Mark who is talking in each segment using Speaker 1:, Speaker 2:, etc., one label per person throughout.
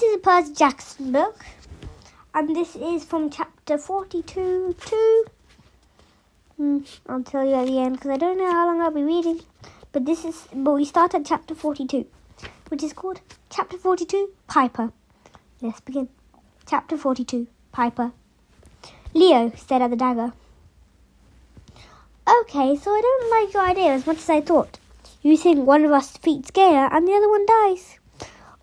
Speaker 1: This is a Percy Jackson book, and this is from chapter 42 to... I'll tell you at the end, because I don't know how long I'll be reading. But we start at chapter 42, which is called Chapter 42, Piper. Let's begin. Chapter 42, Piper. Leo stared at the dagger. Okay, so I don't like your idea as much as I thought. You think one of us defeats Gaia and the other one dies.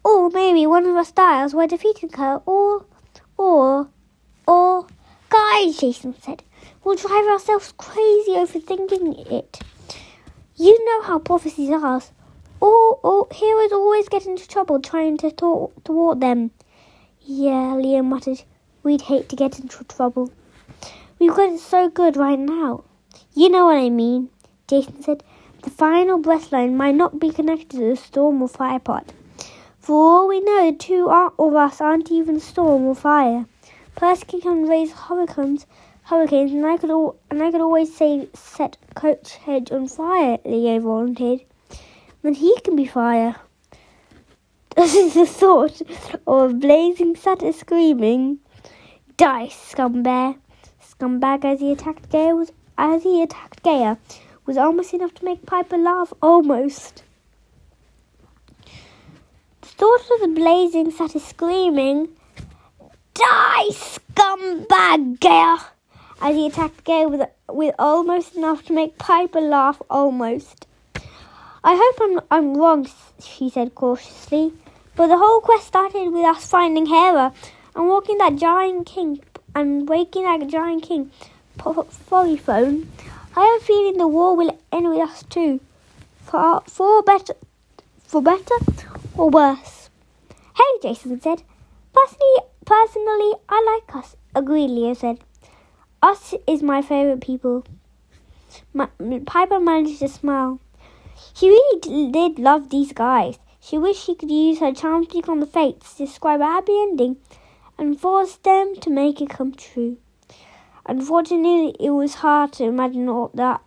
Speaker 1: Or maybe one of us dies while defeating her, or... Guys, Jason said, we'll drive ourselves crazy overthinking it. You know how prophecies are. Heroes always get into trouble trying to thwart them. Yeah, Leo muttered. We'd hate to get into trouble. We've got it so good right now. You know what I mean, Jason said. The final breath line might not be connected to the storm or fire pod. For all we know, the two of us aren't even storm or fire. Percy can raise hurricanes, and I could always set Coach Hedge on fire, Leo volunteered. Then he can be fire. The thought of a blazing satyr screaming, "Die, scumbag!" as he attacked Gaia was almost enough to make Piper laugh. Almost. The thought of the blazing satyr screaming, "Die, scumbag, Gaia!" as he attacked Gaia with almost enough to make Piper laugh. Almost. I hope I'm wrong, she said cautiously, but the whole quest started with us finding Hera and waking that giant king, Polyphone. I have a feeling the war will end with us too, for better or worse. Hey, Jason said. Personally, I like us, agreed, Leo said. Us is my favourite people. Piper managed to smile. She really did love these guys. She wished she could use her charm stick on the fates to describe a happy ending and force them to make it come true. Unfortunately, it was hard to imagine a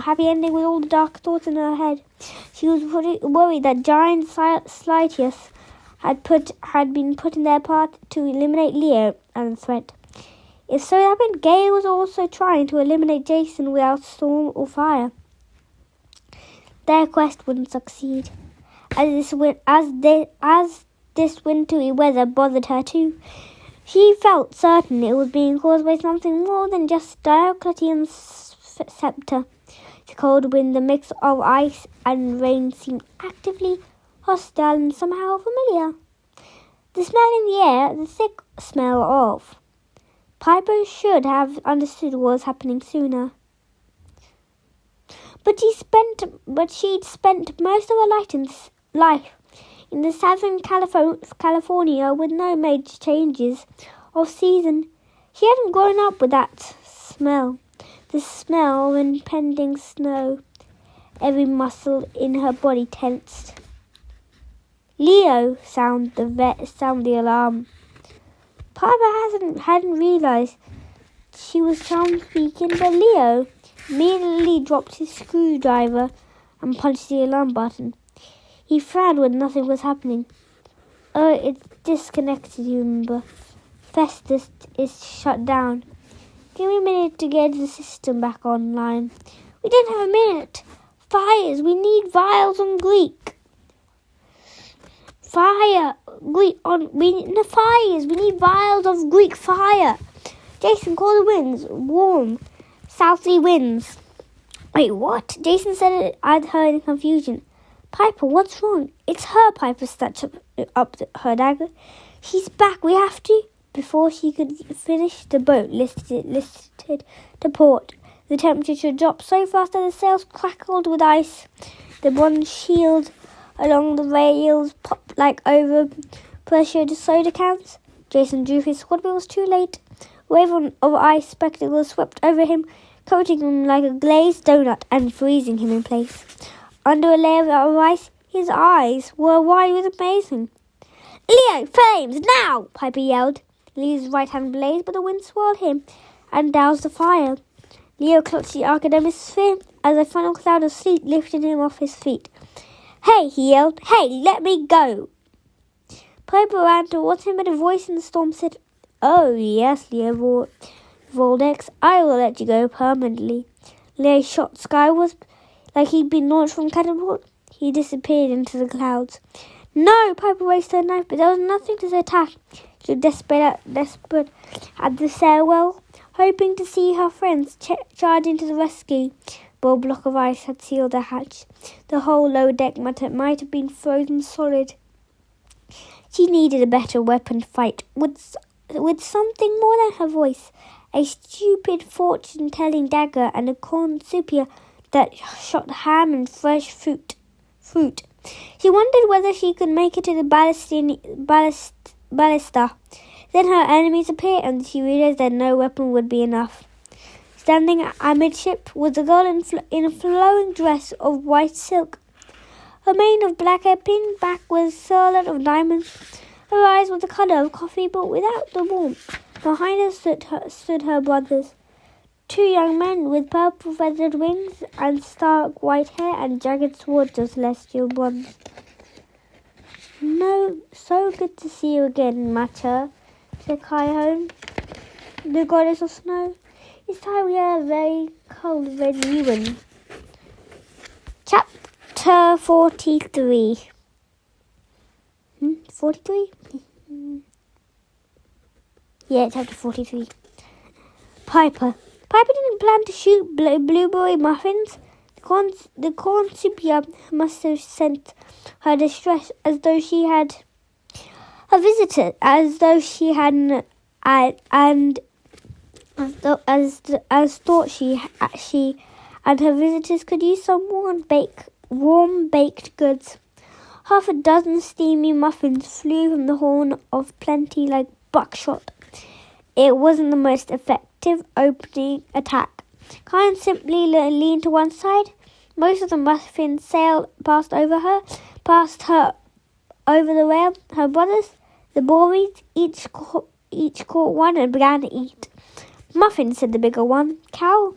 Speaker 1: happy ending with all the dark thoughts in her head. She was worried that giant Slytius had been put in their path to eliminate Leo and the threat. If so happened, Gaia was also trying to eliminate Jason without storm or fire. Their quest wouldn't succeed. As this wintry weather bothered her too, she felt certain it was being caused by something more than just Diocletian's scepter. The cold wind, the mix of ice and rain seemed actively hostile and somehow familiar. The smell in the air, the thick smell of. Piper should have understood what was happening sooner. But she'd spent most of her life in the Southern California with no major changes of season. She hadn't grown up with that smell, the smell of impending snow. Every muscle in her body tensed. Leo, sound the alarm. Piper hadn't realized she was charm speaking, but Leo immediately dropped his screwdriver and punched the alarm button. He frowned when nothing was happening. Oh, it's disconnected, you remember. Festus is shut down. Give me a minute to get the system back online. We don't have a minute. Fires, we need vials on Greek. Fires, we need vials of Greek fire. Jason, call the winds. Warm, southerly winds. Wait, what? Jason said it. I'd heard in confusion. Piper, what's wrong? It's her. Piper snatched up her dagger. She's back. We have to. Before she could finish, the boat listed to port. The temperature dropped so fast that the sails crackled with ice. The bronze shield along the rails popped like over-pressured soda cans. Jason drew his sword, but it was too late. A wave of ice spectacles swept over him, coating him like a glazed donut and freezing him in place. Under a layer of ice, his eyes were wide with amazement. Leo, flames, now! Piper yelled. Leo's right hand blazed, but the wind swirled him and doused the fire. Leo clutched the academic sphere as a final cloud of sleet lifted him off his feet. Hey, he yelled. Hey, let me go! Piper ran towards him, but a voice in the storm said, "Oh, yes, Leo Voldex, I will let you go permanently." Leo shot skyward like he'd been launched from a catapult. He disappeared into the clouds. No! Piper raised her knife, but there was nothing to attack. She was desperate at the stairwell, hoping to see her friends charge into the rescue. But a block of ice had sealed the hatch. The whole lower deck might have been frozen solid. She needed a better weapon to fight with something more than her voice. A stupid fortune-telling dagger and a cornucopia that shot ham and fresh fruit. She wondered whether she could make it to the ballista. Then her enemies appeared, and she realized that no weapon would be enough. Standing amidship was a girl in a flowing dress of white silk. Her mane of black hair pinned back with a circlet of diamonds. Her eyes were the colour of coffee, but without the warmth. Behind her stood her brothers, 2 young men with purple feathered wings and stark white hair and jagged swords of celestial bronze. "No, so good to see you again, Mater," said Kyone, the goddess of snow. "It's time we had a very cold red ribbon." Chapter 43. 43? Yeah, chapter 43. Piper didn't plan to shoot blueberry muffins. The cornucopia must have sent her distress as though she had a visitor, as thought she and her visitors could use some warm baked goods. Half a dozen steamy muffins flew from the horn of plenty like buckshot. It wasn't the most effective opening attack. Kyne simply leaned to one side. Most of the muffins sailed past her over the rail. Her brothers, the boys, each caught one and began to eat. "Muffins," said the bigger one. "Cal,"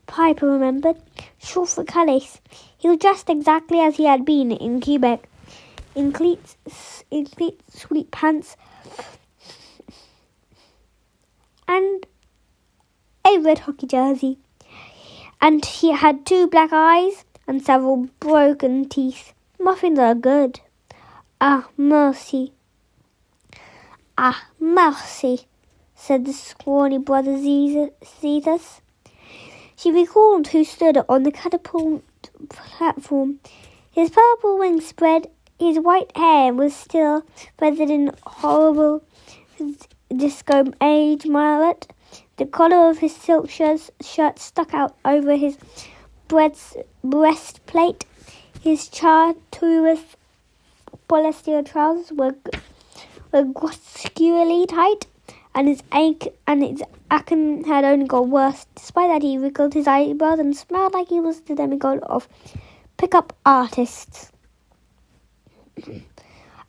Speaker 1: Piper remembered, short for Calais. He was dressed exactly as he had been in Quebec, in cleats, sweet pants, and a red hockey jersey. And he had 2 black eyes and several broken teeth. "Muffins are good." Ah, mercy," said the scrawny brother Zeus. She recalled who stood on the catapult platform. His purple wings spread, his white hair was still feathered in horrible disco age mullet. The collar of his silk shirt stuck out over his breastplate. His chartreuse polyester trousers were grotesquely tight, and his acne had only got worse. Despite that, he wrinkled his eyebrows and smiled like he was the demigod of pick-up artists.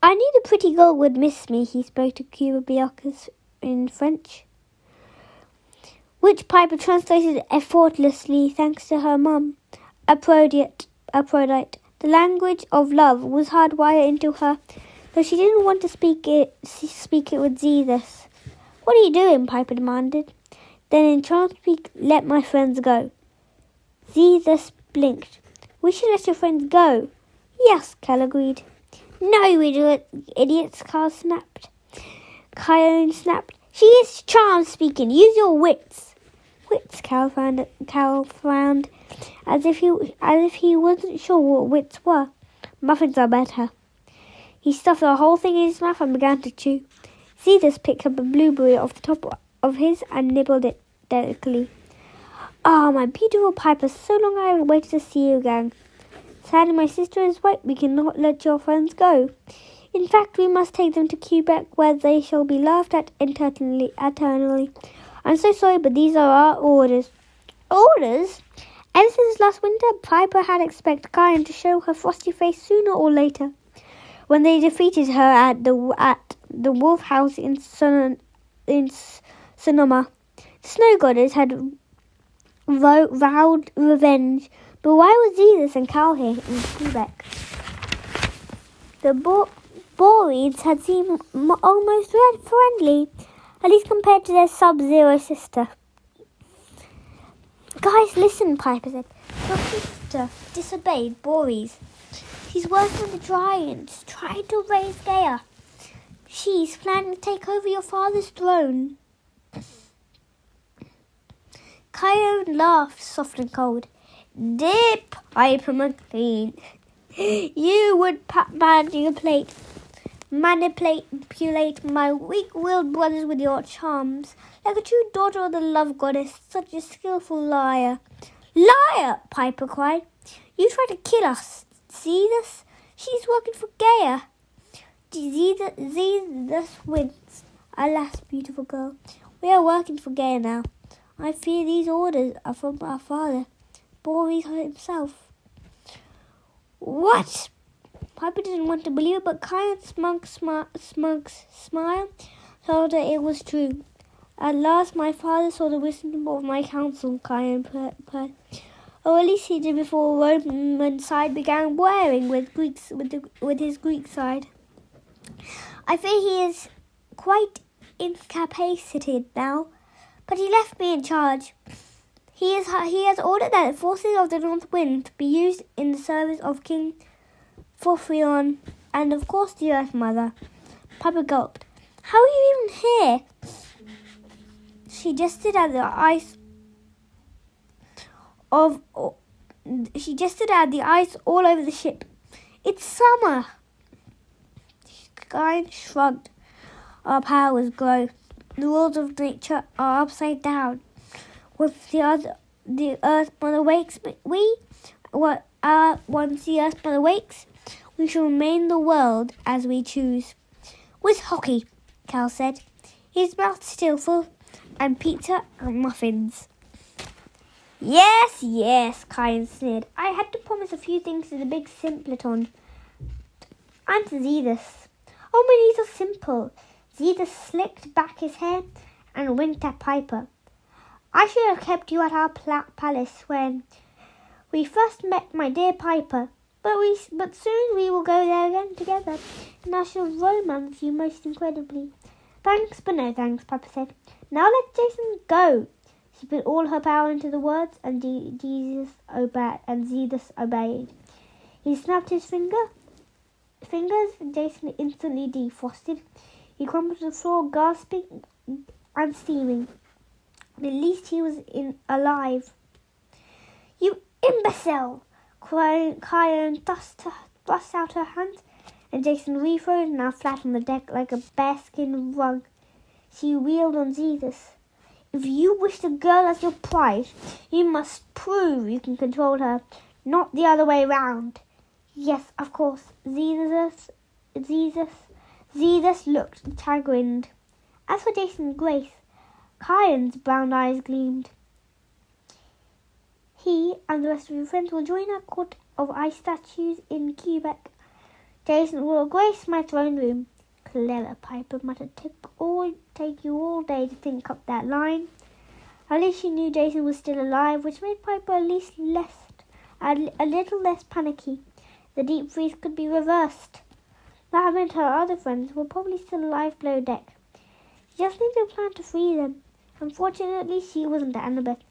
Speaker 1: "I knew the pretty girl would miss me," he spoke to Cuba Bianca's in French, which Piper translated effortlessly thanks to her mum. Aphrodite. The language of love was hardwired into her, though she didn't want to speak it with Zeus. "What are you doing?" Piper demanded. Then in chant speak, "Let my friends go." Zeus blinked. "We should let your friends go." "Yes," Cal agreed. "No, you idiots," Kyone snapped. "She is charm speaking. Use your wits." "Wits?" Cal frowned, as if he wasn't sure what wits were. "Muffins are better." He stuffed the whole thing in his mouth and began to chew. Zeus picked up a blueberry off the top of his and nibbled it delicately. "Ah, my beautiful Piper, so long I have waited to see you again. Sadly, my sister is right. We cannot let your friends go. In fact, we must take them to Quebec, where they shall be laughed at eternally. I'm so sorry, but these are our orders." "Orders?" Ever since last winter, Piper had expected Kyne to show her frosty face sooner or later. When they defeated her at the Wolf House in Sonoma, the Snow Goddess had vowed revenge. But why was Zeus and Cal here in Quebec? The Boreads had seemed almost friendly, at least compared to their Sub-Zero sister. Guys, listen, Piper said. Your sister disobeyed Boreads. She's working with the Giants, trying to raise Gaia. She's planning to take over your father's throne. Coyote laughed, soft and cold. Dip, Piper McLean. You would manipulate my weak-willed brothers with your charms, like a true daughter of the love goddess, such a skillful liar. Liar, Piper cried. You tried to kill us. See this? She's working for Gaia. This wins. Alas, beautiful girl, we are working for Gaia now. I fear these orders are from our father, Boreas himself. What? Piper didn't want to believe it, but Coyote's smug smile told her it was true. At last, my father saw the wisdom of my counsel, Coyote purred. Or at least he did before Roman side began warring with his Greek side. I fear he is quite incapacitated now, but he left me in charge. He has ordered that the forces of the North Wind be used in the service of King Forthion and of course the Earth Mother. Piper gulped. How are you even here? She gestured at the ice all over the ship. It's summer. Sky shrugged. Our powers grow. The rules of nature are upside down. Once the Earth Mother wakes, once the Earth Mother wakes, we shall remain the world as we choose. With hockey, Cal said, his mouth still full, and pizza and muffins. Yes, Kyan sneered. I had to promise a few things to the big simpleton. And to Zeus. Oh, my needs are simple. Zeus slicked back his hair and winked at Piper. I should have kept you at our palace when we first met, my dear Piper. But soon we will go there again together, and I shall romance you most incredibly. Thanks, but no thanks, Piper said. Now let Jason go. She put all her power into the words, and Zeus obeyed. He snapped his fingers, and Jason instantly defrosted. He crumbled to the floor, gasping and steaming. At least he was alive. You imbecile! Kyan thrust out her hand, and Jason refroze, now flat on the deck like a bearskin rug. She wheeled on Zeus. If you wish the girl as your prize, you must prove you can control her, not the other way round. Yes, of course. Zeus looked chagrined. As for Jason's grace, Kyan's brown eyes gleamed. He and the rest of your friends will join our court of ice statues in Quebec. Jason will grace my throne room. Clever, Piper muttered. Take you all day to think up that line. At least she knew Jason was still alive, which made Piper a little less panicky. The deep freeze could be reversed. That meant her other friends were probably still alive below deck. She just needed a plan to free them. Unfortunately, she wasn't Annabeth.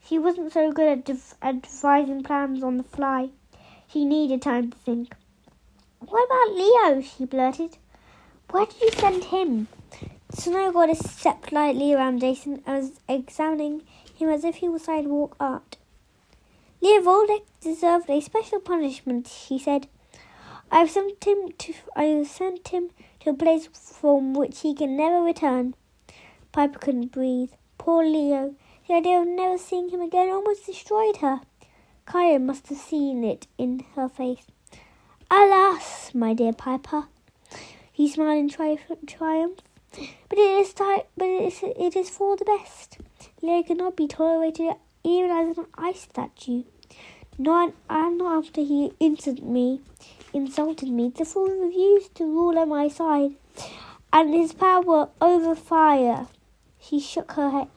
Speaker 1: She wasn't so good at devising plans on the fly. She needed time to think. What about Leo? She blurted. Where did you send him? The snow goddess stepped lightly around Jason and was examining him as if he was sidewalk art. Leo Voldeck deserved a special punishment, she said. I have sent him to a place from which he can never return. Piper couldn't breathe. Poor Leo. The idea of never seeing him again almost destroyed her. Kaya must have seen it in her face. Alas, my dear Piper. He smiled in triumph. But it is for the best. Leo cannot be tolerated even as an ice statue. Not after he insulted me. The fool refused to rule on my side, and his power over fire. She shook her head.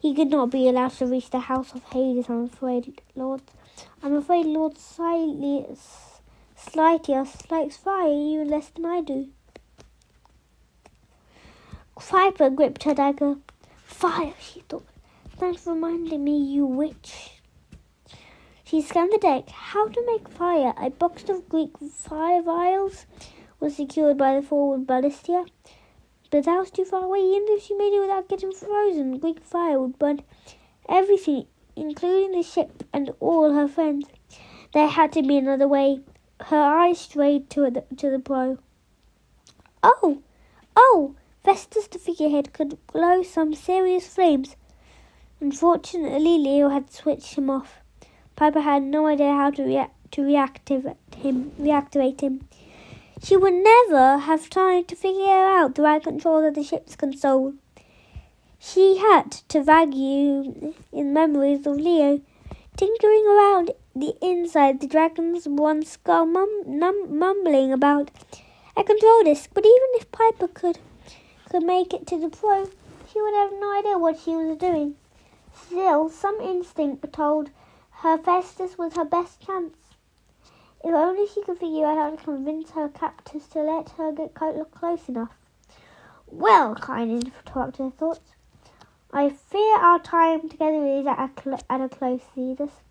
Speaker 1: He could not be allowed to reach the house of Hades, I'm afraid, Lord. I'm afraid Lord Silas Slightest likes fire even less than I do. Piper gripped her dagger. Fire, she thought. Thanks for reminding me, you witch. She scanned the deck. How to make fire? A box of Greek fire vials was secured by the forward ballista, but that was too far away. Even if she made it without getting frozen, Greek fire would burn everything, including the ship and all her friends. There had to be another way. Her eyes strayed to the pro. Oh! Festus, the figurehead, could blow some serious flames. Unfortunately, Leo had switched him off. Piper had no idea how to reactivate him. She would never have time to figure out the right control of the ship's console. She had to vacuum in memories of Leo, tinkering around the inside the dragon's one skull, mumbling about a control disk. But even if Piper could make it to the pro, she would have no idea what she was doing. Still, some instinct told her Festus was her best chance. If only she could figure out how to convince her captors to let her get close enough. Well, Kyan interrupted her thoughts. I fear our time together is at a close, Zeus.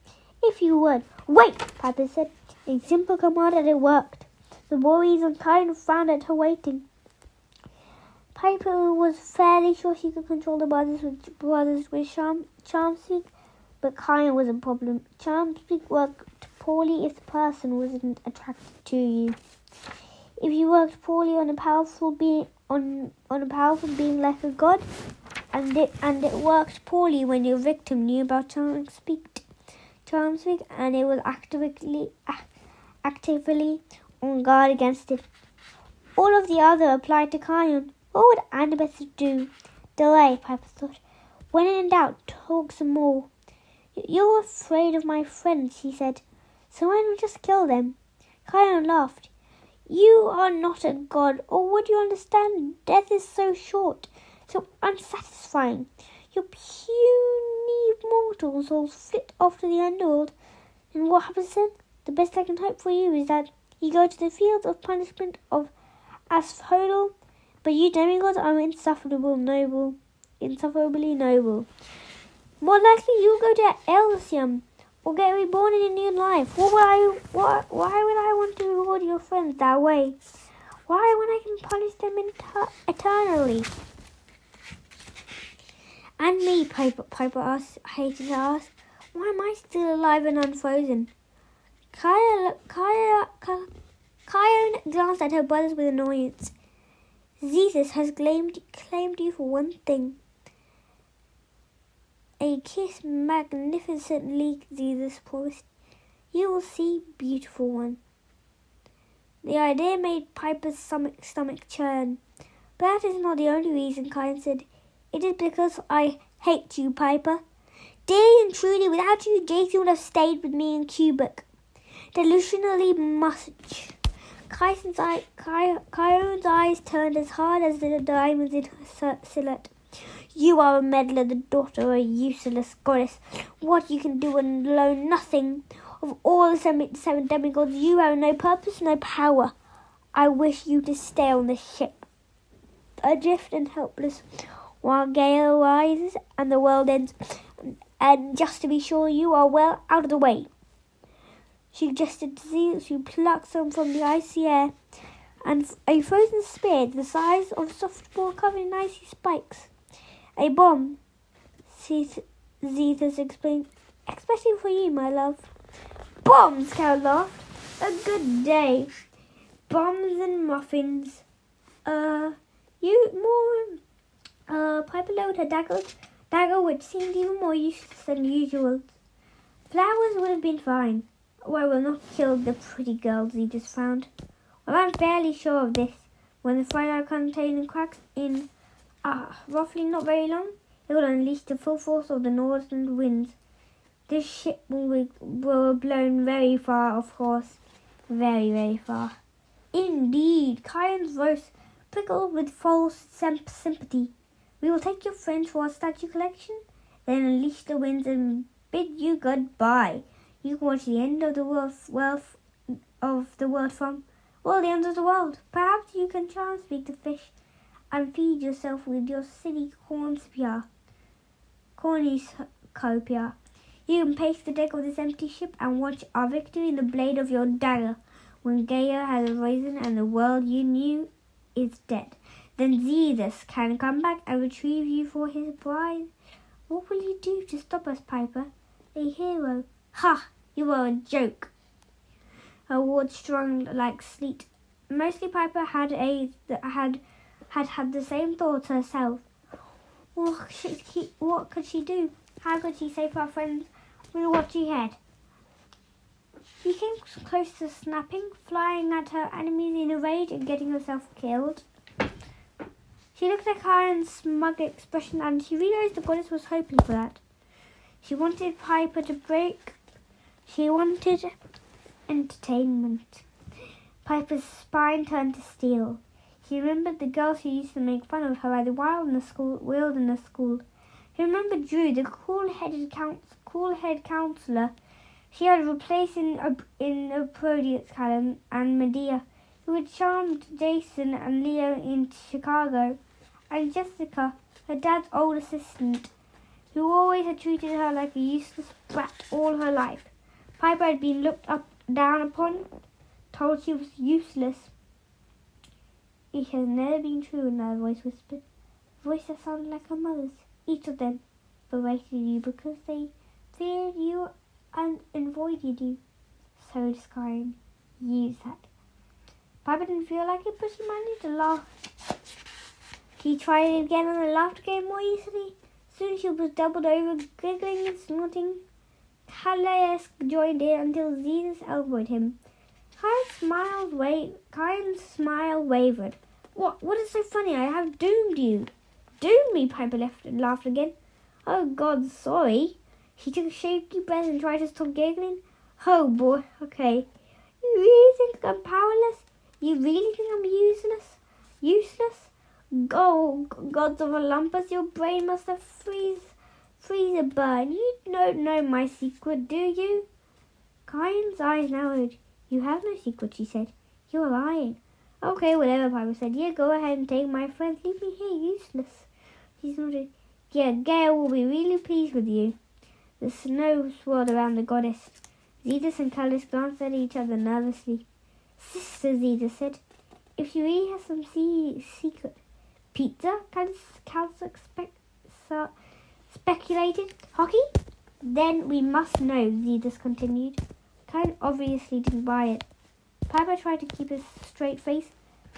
Speaker 1: If you would. Wait, Piper said. A simple command and it worked. The warriors on Kyan frowned at her waiting. Piper was fairly sure she could control the brothers with Charmspeak, but Kyan was a problem. Charmspeak worked poorly if the person wasn't attracted to you. If you worked poorly on a powerful being like a god, and it worked poorly when your victim knew about Charmspeak, and it was actively on guard against it. All of the other applied to Kyan. What would Annabeth do? Delay, Piper thought. When in doubt, talk some more. You're afraid of my friends, she said. So why not just kill them? Kyan laughed. You are not a god, or would you understand? Death is so short, so unsatisfying. Your puny mortal souls flit off to the underworld. And what happens then? The best I can hope for you is that you go to the field of punishment of Asphodel, but you demigods are insufferably noble. More likely you'll go to Elysium or get reborn in a new life. Why would I want to reward your friends that way? Why when I can punish them eternally? And me, Piper asked, hated to ask, why am I still alive and unfrozen? Kyan glanced at her brothers with annoyance. Zeus has claimed you for one thing. A kiss magnificently, Zeus promised. You will see, beautiful one. The idea made Piper's stomach churn. But that is not the only reason, Kyan said. It is because I hate you, Piper. Dearly and truly, without you, Jason would have stayed with me in Cubic. Delusionally much. Kyan's eyes turned as hard as the diamonds in her silhouette. You are a meddler, the daughter of a useless goddess. What you can do alone, nothing. Of all the seven demigods, you have no purpose, no power. I wish you to stay on the ship, adrift and helpless, while gale rises and the world ends. And just to be sure you are well out of the way. She gestured to Zeus, who plucked some from the icy air, and a frozen spear the size of a softball covered in icy spikes. A bomb, Zeus explained, especially for you, my love. Bombs, Carol laughed. A good day. Bombs and muffins. Piper lowered her dagger, which seemed even more useless than usual. Flowers would have been fine. I will not kill the pretty girls he just found. Well, I'm fairly sure of this. When the fire container cracks in, roughly not very long, it will unleash the full force of the northern winds. This ship will be blown very far, of course. Very, very far. Indeed, Kyan's voice prickled with false sympathy. We will take your friends for our statue collection, then unleash the winds and bid you goodbye. You can watch the end of the world of the world from? Well, the end of the world. Perhaps you can try and speak to fish and feed yourself with your silly cornucopia. You can pace the deck of this empty ship and watch our victory in the blade of your dagger when Gaia has arisen and the world you knew is dead. Then Zeus can come back and retrieve you for his bride. What will you do to stop us, Piper? A hero. Ha! You are a joke. Her words strung like sleet. Mostly Piper had the same thoughts herself. What could she do? How could she save her friends with what she had? She came close to snapping, flying at her enemies in a rage and getting herself killed. She looked at Kyan's smug expression and she realized the goddess was hoping for that. She wanted Piper to break. She wanted entertainment. Piper's spine turned to steel. She remembered the girls who used to make fun of her at the wilderness school. She remembered Drew, the cool-headed counselor she had replaced in Proteus Callum, and Medea, who had charmed Jason and Leo in Chicago, and Jessica, her dad's old assistant, who always had treated her like a useless brat all her life. Piper had been looked down upon, told she was useless. It has never been true, another voice whispered. A voice that sounded like her mother's. Each of them berated you because they feared you and avoided you. So did Kyan. Use that. Piper didn't feel like it, but she managed to laugh. She tried it again and laughed again more easily. Soon she was doubled over, giggling and snorting. Calais joined in until Zeus elbowed him. Kyan's smile wavered. What is so funny? I have doomed you. Doomed me, Piper laughed again. Oh, God, sorry. He took a shaky breath and tried to stop giggling. Oh, boy, okay. You really think I'm powerless? You really think I'm useless? Useless? Go, gods of Olympus, your brain must have freezer burn. You don't know my secret, do you? Kyan's eyes narrowed. You have no secret, she said. You're lying. Okay, whatever, Piper said. Yeah, go ahead and take my friends. Leave me here, useless. She snorted. Yeah, Gaia will be really pleased with you. The snow swirled around the goddess. Zeus and Calais glanced at each other nervously. Sister, Zeus said, if you really have some secret. Pizza? Calais speculated. Hockey? Then we must know, Zeus continued. Kyan obviously didn't buy it. Piper tried to keep a straight face,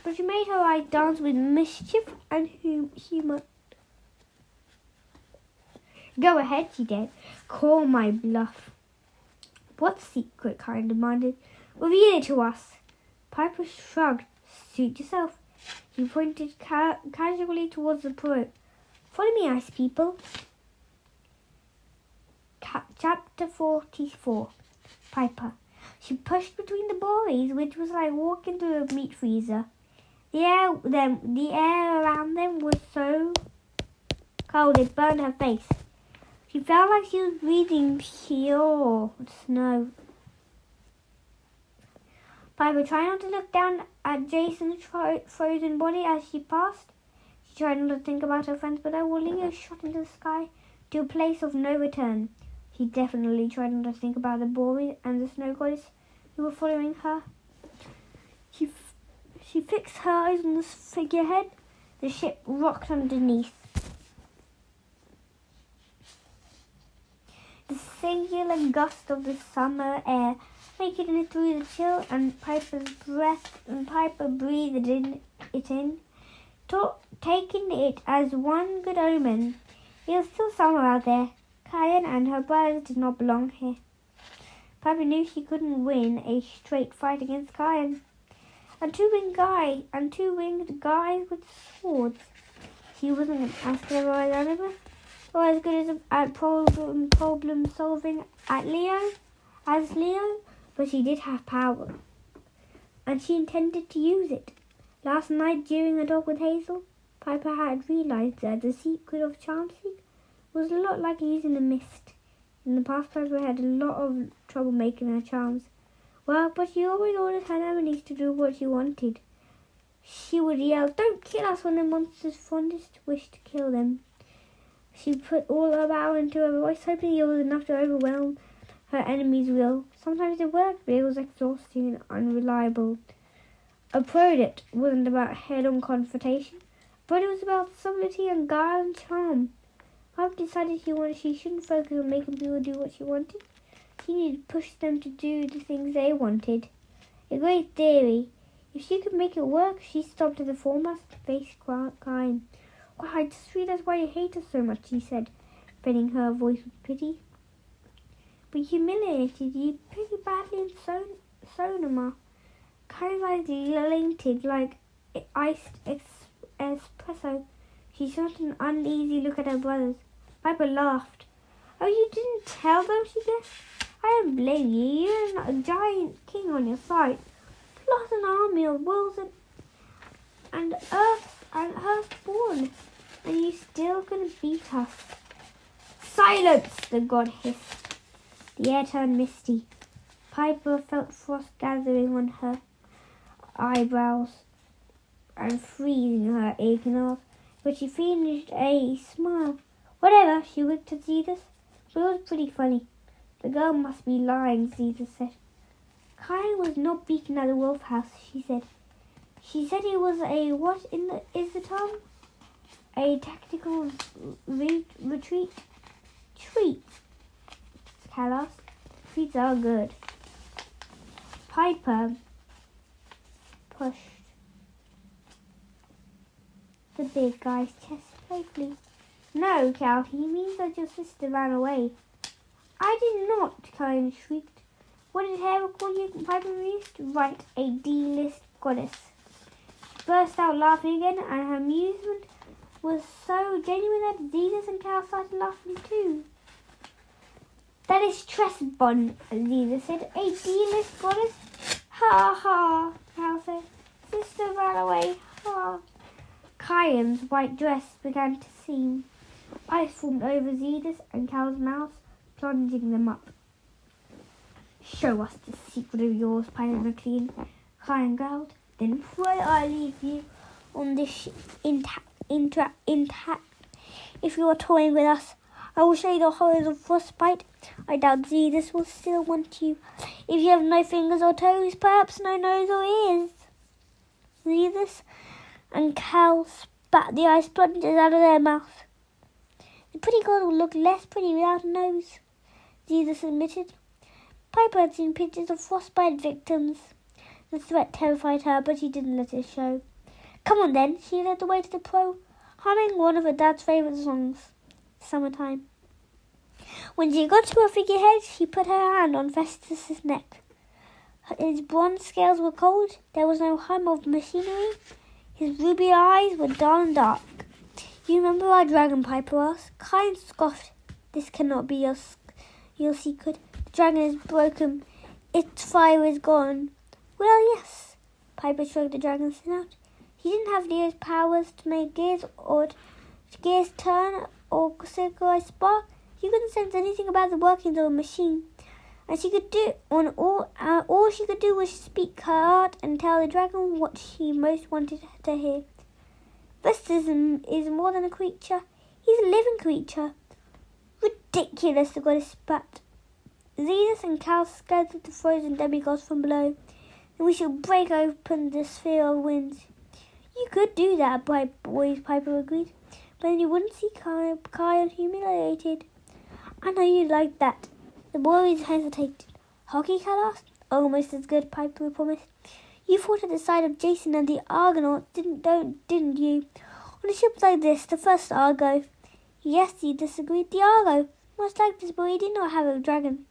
Speaker 1: but she made her eyes dance with mischief and humour. Go ahead, she dared. Call my bluff. What secret? Kyan demanded. Reveal it to us. Piper shrugged. Suit yourself. He pointed casually towards the poet. Follow me, ice people. Chapter 44. Piper. She pushed between the boys, which was like walking through a meat freezer. The air around them was so cold it burned her face. She felt like she was breathing pure snow. Piper tried not to look down at Jason's frozen body as she passed. She tried not to think about her friends, but Leo shot into the sky to a place of no return. She definitely tried not to think about the boys and the snow goddess who were following her. She fixed her eyes on the figurehead. The ship rocked underneath. The singular gust of the summer air making it through the chill, and Piper breathed it in, taking it as one good omen. It was still summer out there. Kyan and her brothers did not belong here. Piper knew she couldn't win a straight fight against Kyan. A two-winged guy with swords. She wasn't as clever as Oliver, or as good at problem solving as Leo, but she did have power, and she intended to use it. Last night, during a talk with Hazel, Piper had realized that the secret of Charmseek was a lot like using a mist. In the past, Piper had a lot of trouble making her charms. Well, but she always ordered her enemies to do what she wanted. She would yell, "Don't kill us," when the monster's fondest wished to kill them. She put all her power into her voice, hoping it was enough to overwhelm her enemy's will. Sometimes it worked, but it was exhausting and unreliable. A product wasn't about head-on confrontation, but it was about subtlety and guile and charm. Piper decided she shouldn't focus on making people do what she wanted. She needed to push them to do the things they wanted. A great theory. If she could make it work, she stopped at the foremost to face crying. "Why, I just realized why you hate us so much," she said, filling her voice with pity. "We humiliated you pretty badly in Sonoma. Kind of dilated like iced espresso." She shot an uneasy look at her brothers. Piper laughed. "Oh, you didn't tell them," she guessed. "I don't blame you. You're a giant king on your side, plus an army of wolves and Earthborn, and you still couldn't beat us." "Silence!" the god hissed. The air turned misty. Piper felt frost gathering on her eyebrows and freezing her aching arms, but she finished a smile. "Whatever," she winked at Zeus, but it was pretty funny. "The girl must be lying," Zeus said. "Kine was not beaten at the wolf house," she said. "She said it was a what is the term? A tactical retreat." "Treats," Cal asked. "Treats are good." Piper pushed the big guy's chest playfully. "No, Cal, he means that your sister ran away." "I did not," Kine shrieked. "What did Hera call you?" Piper mused. "Right, a D-list goddess." She burst out laughing again, and her amusement was so genuine that Zeus and Cal started laughing too. "That is Tressbon," Zeus said. "A D-list goddess?" "Ha ha," Cal said. "Sister ran away, ha." Kian's white dress began to seam. Ice formed over Zeus and Cal's mouth, plunging them up. "Show us the secret of yours, Pilot McLean," Kian growled. "Then pray I leave you on this intact. If you are toying with us, I will show you the horrors of frostbite. I doubt Zeus will still want you. If you have no fingers or toes, perhaps no nose or ears." Zeus and Cal spat the ice splinters out of their mouth. "The pretty girl will look less pretty without a nose," Zeus admitted. Piper had seen pictures of frostbite victims. The threat terrified her, but she didn't let it show. "Come on then," she led the way to the pro, humming one of her dad's favourite songs, "Summertime." When she got to her figurehead, she put her hand on Festus's neck. His bronze scales were cold. There was no hum of machinery. His ruby eyes were dull and dark. "You remember our dragon?" Piper asked. Kine scoffed. "This cannot be your secret. The dragon is broken. Its fire is gone." "Well, yes." Piper shrugged the dragon's snout. "He didn't have Leo's powers to make gears turn or synchronize spark. He couldn't sense anything about the workings of a machine. And she could do all she could do was speak her heart and tell the dragon what she most wanted to hear. Festus is more than a creature. He's a living creature." "Ridiculous," the goddess spat. "Zeus and Cal scattered the frozen demigods from below. Then we shall break open the sphere of winds." "You could do that," boys, Piper agreed. "But then you wouldn't see Kian humiliated." "I know you'd like that." The boys hesitated. "Hockey?" Cal asked. "Almost as good," Piper promised. "You fought at the side of Jason and the Argonauts, didn't you? On a ship like this, the first Argo." "Yes," he disagreed. "The Argo. Much like this, but he did not have a dragon."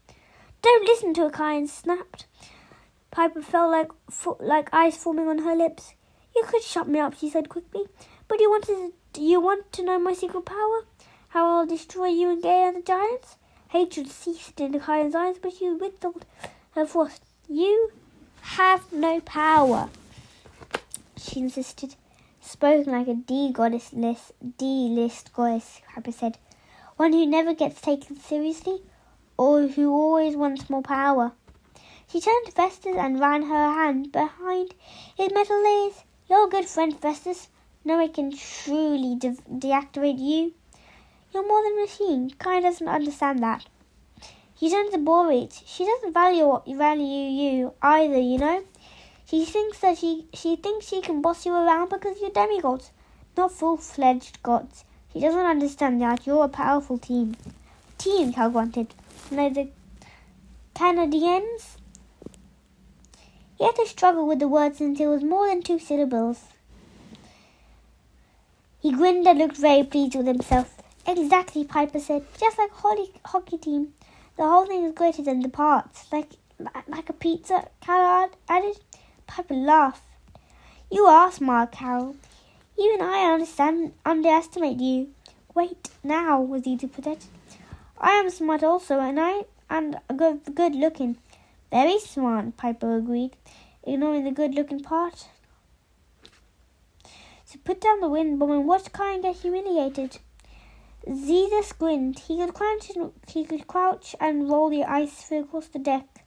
Speaker 1: "Don't listen to her," Kian snapped. Piper felt like ice forming on her lips. "You could shut me up," she said quickly. "But you want to know my secret power? How I'll destroy you and Gaia and the giants?" Hatred ceased in Kian's eyes, but she withheld her frost. "You have no power," she insisted. "Spoken like a D-list goddess," Piper said. "One who never gets taken seriously, or who always wants more power." She turned to Festus and ran her hand behind his metal layers. You're a good friend, Festus. No one can truly deactivate you. You're more than a machine. Kai doesn't understand that. He turned to Boris. She doesn't value you either, you know. She thinks she can boss you around because you're demigods, not full-fledged gods. She doesn't understand that you're a powerful team. Team, Cal grunted. No, the Canadians? He had to struggle with the words until it was more than 2 syllables. He grinned and looked very pleased with himself. Exactly, Piper said. Just like hockey team. The whole thing is greater than the parts. Like a pizza, Carol added. Piper laughed. You are smart, Carol. Even I underestimate you. Wait, now, was he to protect? I am smart also, and good looking. Very smart, Piper agreed, ignoring the good looking part. So put down the wind bomb and watch Kai get humiliated. Zeus grinned. He could crouch and roll the ice sphere across the deck.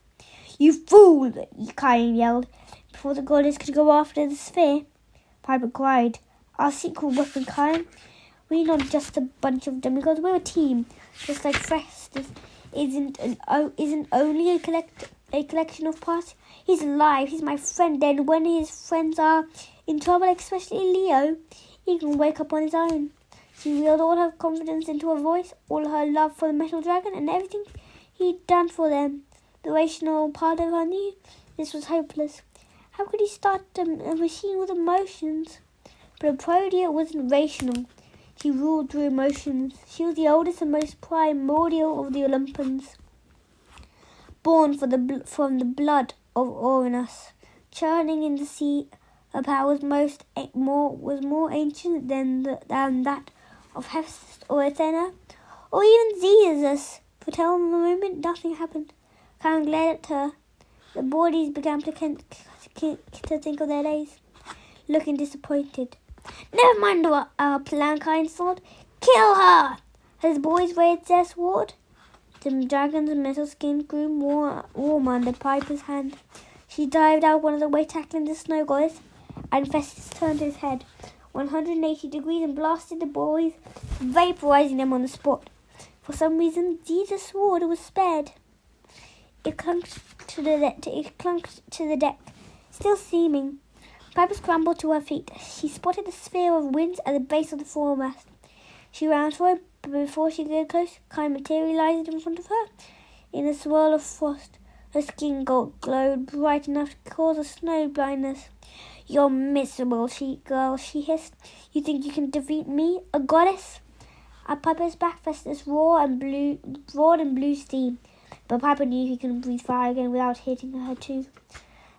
Speaker 1: You fool! Kai yelled. Before the goddess could go after the sphere, Piper cried. Our secret weapon, Kai. We're not just a bunch of demigods. We're a team, just like Festus isn't only a collection of parts. He's alive. He's my friend. And when his friends are in trouble, especially Leo, he can wake up on his own. She wheeled all her confidence into her voice, all her love for the metal dragon, and everything he'd done for them. The rational part of her knew this was hopeless. How could he start a machine with emotions? But Aprodia wasn't rational. She ruled through emotions. She was the oldest and most primordial of the Olympians, born from the blood of Uranus, churning in the sea. Her power was more ancient than that of Hephaestus or Athena, or even Zeus. For the moment, nothing happened. Karen glared at her. The bodies began to think of their days, looking disappointed. Never mind our plan, Karen thought. Kill her! As the boys raised their sword, the dragon's metal skin grew warm under Piper's hand. She dived out one of the way, tackling the snow goddess, and Festus turned his head 180 degrees and blasted the boys, vaporizing them on the spot. For some reason, Jesus' sword was spared. It clung to the deck, still steaming. Piper scrambled to her feet. She spotted the sphere of winds at the base of the foremast. She ran for it, but before she could get close, Kai materialized in front of her in a swirl of frost. Her skin glowed bright enough to cause a snow blindness. You're miserable, she hissed. You think you can defeat me, a goddess? At Piper's back, Festus roared and blew steam. But Piper knew he couldn't breathe fire again without hitting her too.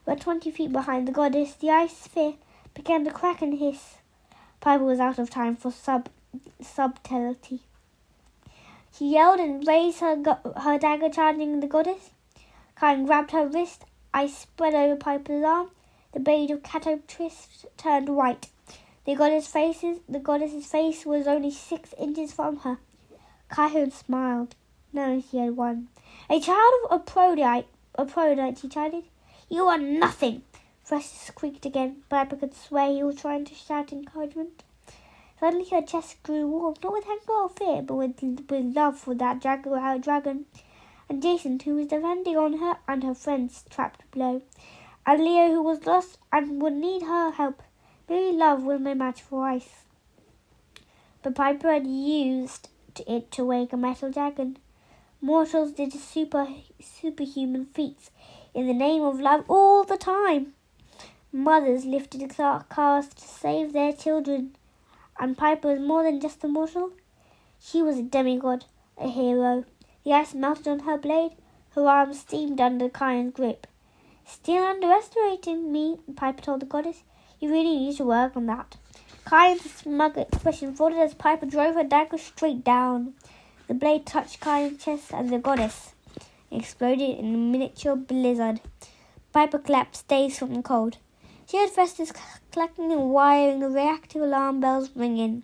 Speaker 1: About 20 feet behind the goddess, the ice sphere began to crack and hiss. Piper was out of time for subtlety. She yelled and raised her dagger, charging the goddess. Karen grabbed her wrist. Ice spread over Piper's arm. The blade of Cato twist turned white. The goddess's face was only 6 inches from her. Karen smiled, knowing she had won. A child of Aphrodite, she chided. You are nothing. Festus squeaked again. Piper could swear he was trying to shout encouragement. Suddenly her chest grew warm, not with anger or fear, but with love for that dragon. And Jason, who was defending on her and her friends, trapped below. And Leo, who was lost and would need her help. Maybe love was no match for ice. But Piper had used it to wake a metal dragon. Mortals did superhuman feats in the name of love all the time. Mothers lifted cars to save their children. And Piper was more than just a mortal. She was a demigod, a hero. The ice melted on her blade. Her arms steamed under Kayan's grip. Still underestimating me, Piper told the goddess. You really need to work on that. Kayan's smug expression folded as Piper drove her dagger straight down. The blade touched Kayan's chest and the goddess exploded in a miniature blizzard. Piper collapsed, dazed from the cold. She heard Festus clacking and wiring, the reactive alarm bells ringing.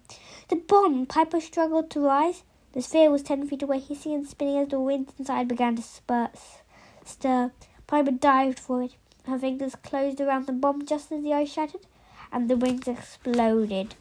Speaker 1: The bomb! Piper struggled to rise. The sphere was 10 feet away, hissing and spinning as the winds inside began to stir. Piper dived for it. Her fingers closed around the bomb just as the ice shattered, and the wings exploded.